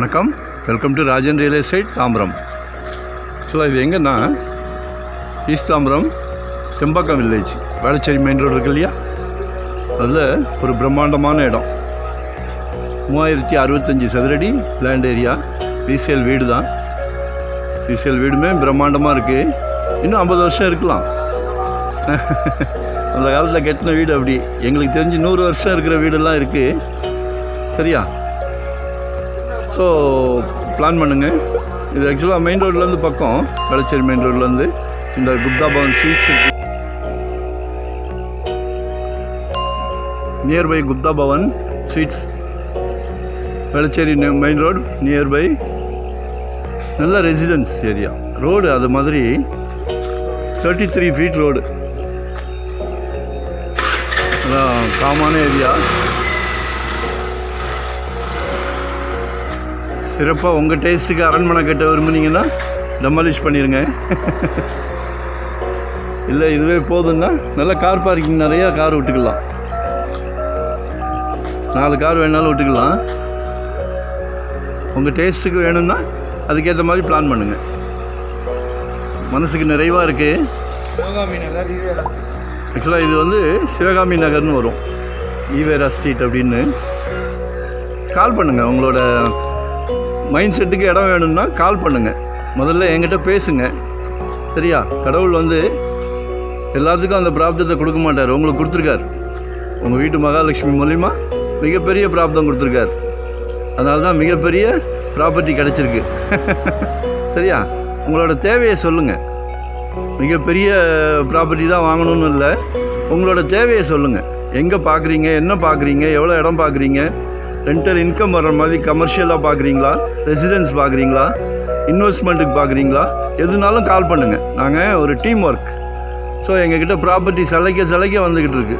வணக்கம், welcome to Rajan real estate Tambaram. ஆக்சுவலாக இது எங்கன்னா east Tambaram Sembakkam village, Velachery main road இருக்கு இல்லையா, அதில் ஒரு பிரம்மாண்டமான இடம். 3065 சதுரடி லேண்ட் ஏரியா. ரீசேல் வீடு தான். ரீசேல் வீடுமே பிரம்மாண்டமாக இருக்குது. இன்னும் 50 வருஷம் இருக்கலாம். அந்த காலத்தில் கட்டின வீடு அப்படி. எங்களுக்கு தெரிஞ்சு 100 வருஷம் இருக்கிற வீடெல்லாம் இருக்குது. சரியா? ஸோ பிளான் பண்ணுங்கள். இது ஆக்சுவலாக மெயின் ரோட்லேருந்து பக்கம், வேளச்சேரி மெயின் ரோட்லேருந்து இந்த Gupta Bhavan sweets nearby. Gupta Bhavan sweets, Velachery main road nearby. நல்ல ரெசிடென்ஸ் ஏரியா. ரோடு அது மாதிரி 33 ஃபீட் ரோடு. அதான் காமான ஏரியா. சிறப்பாக உங்கள் டேஸ்ட்டுக்கு அரண்மனை கட்ட விரும்புனீங்கன்னா டெமாலிஷ் பண்ணிடுங்க. இல்லை இதுவே போதுன்னா நல்ல கார் பார்க்கிங், நிறையா கார் விட்டுக்கலாம். 4 கார் வேணாலும் விட்டுக்கலாம். உங்கள் டேஸ்ட்டுக்கு வேணும்னா அதுக்கேற்ற மாதிரி பிளான் பண்ணுங்கள். மனசுக்கு நிறைவாக இருக்குது. ஆக்சுவலாக இது வந்து சிவகாமி நகர்னு வரும், ஈவேரா ஸ்ட்ரீட் அப்படின்னு. கால் பண்ணுங்கள். உங்களோட மைண்ட் செட்டுக்கு இடம் வேணும்னா கால் பண்ணுங்கள். முதல்ல என்கிட்ட பேசுங்க. சரியா? கடவுள் வந்து எல்லாத்துக்கும் அந்த பிராப்தத்தை கொடுக்க மாட்டார். உங்களுக்கு கொடுத்துருக்கார். உங்கள் வீட்டு மகாலட்சுமி மூலிமா மிகப்பெரிய பிராப்தம் கொடுத்துருக்கார். அதனால தான் மிகப்பெரிய ப்ராப்பர்ட்டி கிடச்சிருக்கு. சரியா? உங்களோட தேவையை சொல்லுங்கள். மிகப்பெரிய ப்ராப்பர்ட்டி தான் வாங்கணும்னு இல்லை, உங்களோட தேவையை சொல்லுங்கள். எங்கே பார்க்குறீங்க, என்ன பார்க்குறீங்க, எவ்வளோ இடம் பார்க்குறீங்க, ரெண்டல் இன்கம் வர்ற மாதிரி கமர்ஷியலாக பார்க்குறீங்களா, ரெசிடென்ஸ் பார்க்குறீங்களா, இன்வெஸ்ட்மெண்ட்டுக்கு பார்க்குறீங்களா, எதுனாலும் கால் பண்ணுங்கள். நாங்கள் ஒரு டீம் ஒர்க். ஸோ எங்ககிட்ட ப்ராப்பர்ட்டி சலைக்க வந்துக்கிட்டு இருக்கு.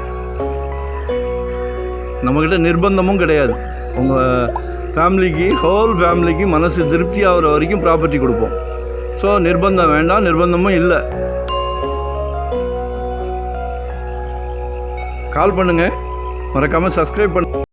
நம்மக்கிட்ட நிர்பந்தமும் கிடையாது. உங்கள் ஃபேமிலிக்கு, ஹோல் ஃபேமிலிக்கு மனசு திருப்தி ஆகிற வரைக்கும் ப்ராப்பர்ட்டி கொடுப்போம். ஸோ நிர்பந்தம் வேண்டாம், நிர்பந்தமும் இல்லை. கால் பண்ணுங்கள். மறக்காமல் சப்ஸ்கிரைப் பண்ணு.